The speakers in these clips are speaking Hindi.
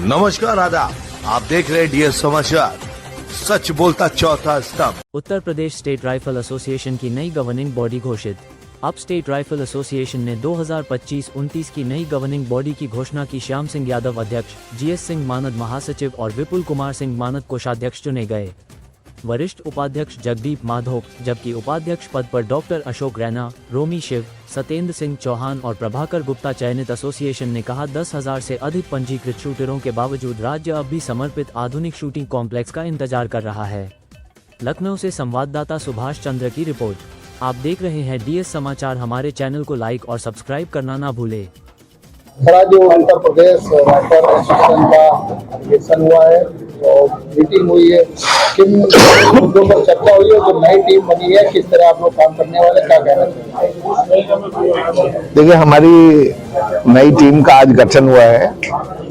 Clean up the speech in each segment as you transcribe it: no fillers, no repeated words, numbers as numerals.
नमस्कार आदाब, आप देख रहे हैं डीएस समाचार। सच बोलता चौथा स्तंभ। उत्तर प्रदेश स्टेट राइफल एसोसिएशन की नई गवर्निंग बॉडी घोषित। अब स्टेट राइफल एसोसिएशन ने 2025-29 की नई गवर्निंग बॉडी की घोषणा की। श्याम सिंह यादव अध्यक्ष, जीएस सिंह मानद महासचिव और विपुल कुमार सिंह मानद कोषाध्यक्ष चुने गए। वरिष्ठ उपाध्यक्ष जगदीप माधोक, जबकि उपाध्यक्ष पद पर डॉक्टर अशोक रैना, रोमी शिव, सत्येंद्र सिंह चौहान और प्रभाकर गुप्ता चयनित। एसोसिएशन ने कहा 10,000 से अधिक पंजीकृत शूटरों के बावजूद राज्य अब भी समर्पित आधुनिक शूटिंग कॉम्प्लेक्स का इंतजार कर रहा है। लखनऊ से संवाददाता सुभाष चंद्र की रिपोर्ट। आप देख रहे हैं डीएस समाचार। हमारे चैनल को लाइक और सब्सक्राइब करना ना भूले। जो उत्तर प्रदेश राइफल एसोसिएशन का अधिवेशन हुआ है और मीटिंग हुई है, किन मुद्दों पर चर्चा हुई है, जो नई टीम बनी है, किस तरह आप लोग काम करने वाले, क्या कहना चाहिए? देखिए, हमारी नई टीम का आज गठन हुआ है।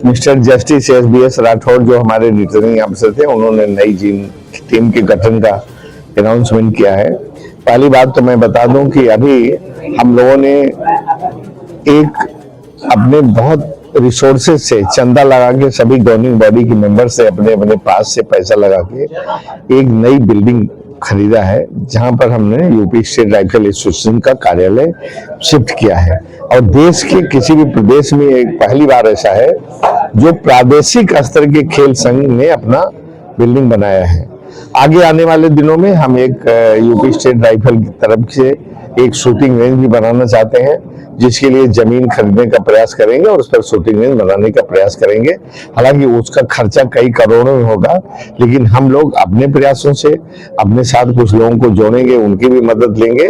मिस्टर जस्टिस SBS राठौर जो हमारे रिटर्निंग अफसर थे, उन्होंने नई टीम के गठन का अनाउंसमेंट किया है। पहली बात तो मैं बता दूं कि अभी हम लोगों ने एक अपने बहुत रिसोर्सेज से चंदा लगा के, सभी गवर्निंग बॉडी के मेंबर से अपने अपने पास से पैसा लगा के एक नई बिल्डिंग खरीदा है, जहां पर हमने यूपी स्टेट राइफल एसोसिएशन का कार्यालय शिफ्ट किया है। और देश के किसी भी प्रदेश में एक पहली बार ऐसा है जो प्रादेशिक स्तर के खेल संघ ने अपना बिल्डिंग बनाया है। आगे आने वाले दिनों में हम एक यूपी स्टेट राइफल की तरफ से एक शूटिंग रेंज भी बनाना चाहते हैं, जिसके लिए जमीन खरीदने का प्रयास करेंगे और उस पर शूटिंग रेंज बनाने का प्रयास करेंगे। हालांकि उसका खर्चा कई करोड़ों में होगा, लेकिन हम लोग अपने प्रयासों से अपने साथ कुछ लोगों को जोड़ेंगे, उनकी भी मदद लेंगे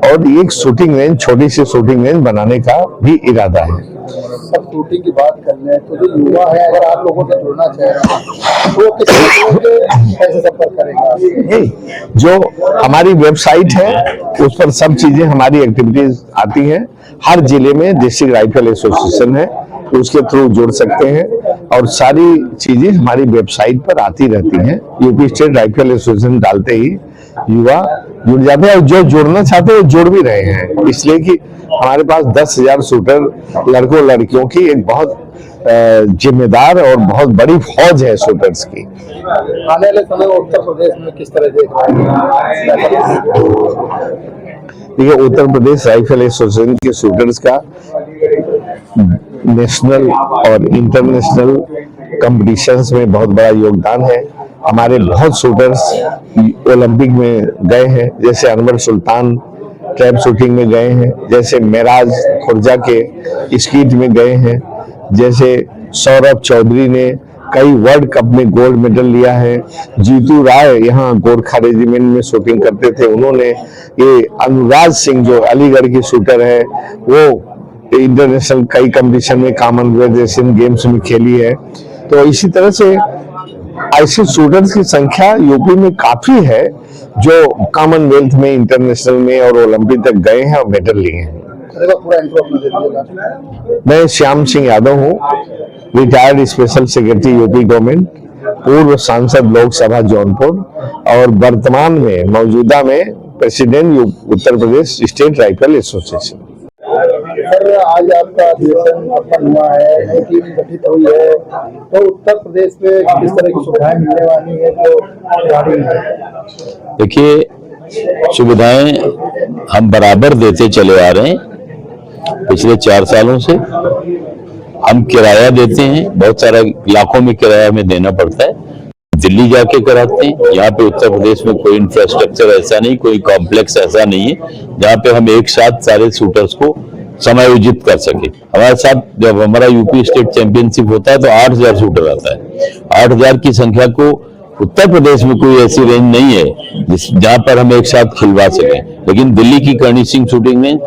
और एक शूटिंग रेंज, छोटी सी शूटिंग रेंज बनाने का भी इरादा है। सब शूटिंग की बात कर रहे हैं तो जो युवा है, अगर आप लोगों से जुड़ना चाह रहे हैं तो किस कैसे संपर्क करेंगे? जो हमारी वेबसाइट है उस पर सब चीजें, हमारी एक्टिविटीज आती हैं। हर जिले में डिस्ट्रिक्ट राइफल एसोसिएशन है, उसके थ्रू जुड़ सकते हैं और सारी चीजें हमारी वेबसाइट पर आती रहती हैं। यूपी स्टेट राइफल एसोसिएशन डालते ही युवा जुड़ जाते हैं और जो जुड़ना चाहते हैं वो जुड़ भी रहे हैं, इसलिए कि हमारे पास 10,000 शूटर लड़कों लड़कियों की एक बहुत जिम्मेदार और बहुत बड़ी फौज है शूटर्स की। आने वाले समय में उत्तर प्रदेश में किस तरह देख रहे हैं? देखिए, उत्तर प्रदेश राइफल एसोसिएशन के शूटर्स का नेशनल और इंटरनेशनल कंपटीशंस में बहुत बड़ा योगदान है। हमारे बहुत शूटर्स ओलंपिक में गए हैं, जैसे अनवर सुल्तान ट्रैप शूटिंग में गए हैं, जैसे मेराज खुर्जा के स्कीट में गए हैं, जैसे सौरभ चौधरी ने कई वर्ल्ड कप में गोल्ड मेडल लिया है। जीतू राय यहाँ गोरखा रेजिमेंट में शूटिंग करते थे, उन्होंने ये अनुराज सिंह जो अलीगढ़ की शूटर है, वो इंटरनेशनल कई कंपटीशन में, कॉमनवेल्थ एशियन गेम्स में खेली है। तो इसी तरह से ऐसे शूटर्स की संख्या यूपी में काफी है जो कॉमनवेल्थ में, इंटरनेशनल में और ओलंपिक तक गए हैं और मेडल लिए हैं। मैं श्याम सिंह यादव हूँ, retired special secretary UP government, पूर्व सांसद लोकसभा जौनपुर और वर्तमान में मौजूदा में प्रेसिडेंट उत्तर Pradesh state rifle association. Sir, आज आपका अधिवेशन संपन्न हुआ है, टीम गठित हुई है, तो उत्तर प्रदेश में किस तरह की सुविधाएं मिलने वाली है जो खिलाड़ी हैं? देखिए, सुविधाएं हम बराबर देते चले आ रहे हैं। पिछले 4 सालों से हम किराया देते हैं, बहुत सारा लाखों में किराया में देना पड़ता है, दिल्ली जाके कराते हैं। यहाँ पे उत्तर प्रदेश में कोई इंफ्रास्ट्रक्चर ऐसा नहीं, कोई कॉम्प्लेक्स ऐसा नहीं है जहाँ पे हम एक साथ सारे शूटर्स को समायोजित कर सके। हमारे साथ जब हमारा यूपी स्टेट चैंपियनशिप होता है तो 8,000 शूटर आता है। 8,000 की संख्या को उत्तर प्रदेश में कोई ऐसी रेंज नहीं है जहां पर हम एक साथ खिलवा सकें, लेकिन दिल्ली की कर्णी सिंह शूटिंग रेंज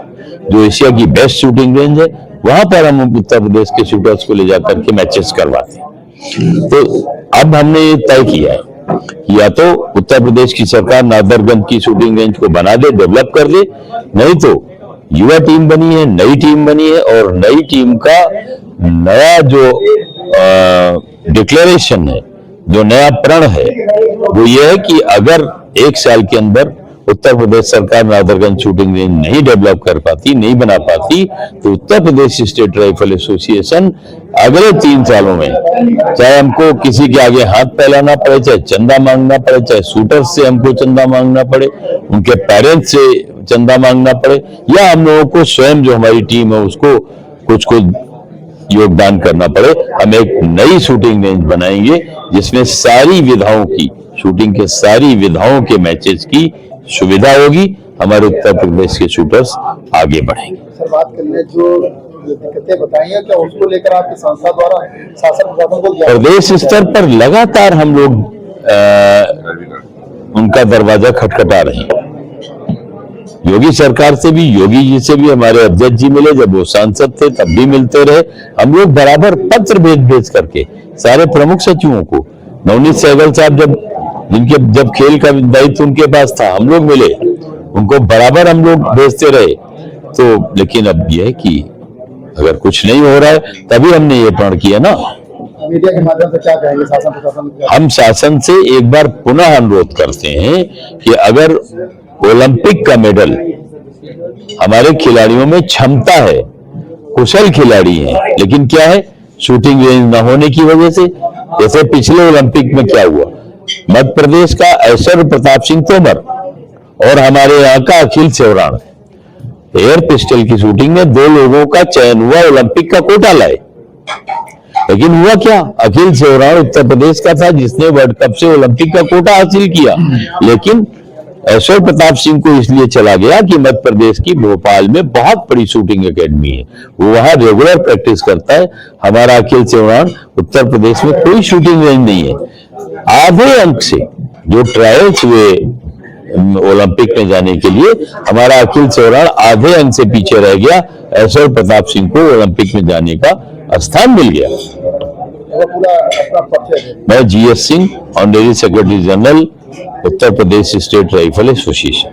जो एशिया की बेस्ट शूटिंग रेंज है, वहां पर हम उत्तर प्रदेश के शूटर्स को ले जाकर के मैचेस करवाते हैं। तो अब हमने ये तय किया है कि या तो उत्तर प्रदेश की सरकार नादरगंज की शूटिंग रेंज को बना दे, डेवलप कर दे, नहीं तो युवा टीम बनी है, नई टीम बनी है और नई टीम का नया जो डिक्लेरेशन है, जो नया प्रण है, वो ये है कि अगर 1 साल के अंदर उत्तर प्रदेश सरकार नादरगंज शूटिंग रेंज नहीं डेवलप कर पाती, नहीं बना पाती, तो उत्तर प्रदेश स्टेट राइफल एसोसिएशन अगले 3 सालों में, चाहे हमको किसी के आगे हाथ फैलाना पड़े, चाहे चंदा मांगना पड़े, चाहे शूटर्स से हमको चंदा मांगना पड़े, उनके पेरेंट्स से चंदा मांगना पड़े, या हम लोगों को स्वयं जो हमारी टीम है उसको कुछ योगदान करना पड़े, हम एक नई शूटिंग रेंज बनाएंगे जिसमें सारी विधाओं की, शूटिंग के सारी विधाओं के मैचेस की सुविधा होगी। हमारे उत्तर प्रदेश के शूटर्स आगे बढ़ेंगे। सर, बात कर ले जो दिक्कतें बताई हैं, क्या उसको लेकर आपकी संस्था द्वारा शासन प्रशासन को प्रदेश स्तर पर लगातार हम लोग उनका दरवाजा खटखटा रहे हैं। योगी सरकार से भी, योगी जी से भी हमारे अध्यक्ष जी मिले, जब वो सांसद थे तब भी मिलते रहे। हम लोग बराबर पत्र भेज करके सारे प्रमुख सचिवों को, नवनीत सहगल साहब जब खेल का दायित्व उनके पास था, हम लोग मिले, उनको बराबर हम लोग भेजते रहे। तो लेकिन अब यह है कि अगर कुछ नहीं हो रहा है तभी हमने ये प्रण किया ना। मीडिया के माध्यम से क्या कहेंगे शासन प्रशासन? हम शासन से एक बार पुनः अनुरोध करते हैं कि अगर ओलंपिक का मेडल, हमारे खिलाड़ियों में क्षमता है, कुशल खिलाड़ी हैं, लेकिन क्या है, शूटिंग रेंज न होने की वजह से, जैसे पिछले ओलंपिक में क्या हुआ, मध्य प्रदेश का ऐश्वर्य प्रताप सिंह तोमर और हमारे यहाँ का अखिल सेवराण एयर पिस्टल की शूटिंग में 2 लोगों का चयन हुआ, ओलंपिक का कोटा लाए, लेकिन हुआ क्या, अखिल सेवराण उत्तर प्रदेश का था जिसने वर्ल्ड कप से ओलंपिक का कोटा हासिल किया, लेकिन ऐश्वर्य प्रताप सिंह को इसलिए चला गया कि मध्य प्रदेश की भोपाल में बहुत बड़ी शूटिंग एकेडमी है, वो वहां रेगुलर प्रैक्टिस करता है। हमारा अखिल सेवराण, उत्तर प्रदेश में कोई शूटिंग रेंज नहीं है। आधे अंक से जो ट्रायल्स हुए ओलंपिक में जाने के लिए, हमारा अखिल सेवराण आधे अंक से पीछे रह गया, ऐश्वर्य प्रताप सिंह को ओलंपिक में जाने का स्थान मिल गया। मैं GS Singh, honorary secretary general Uttar Pradesh state rifle association.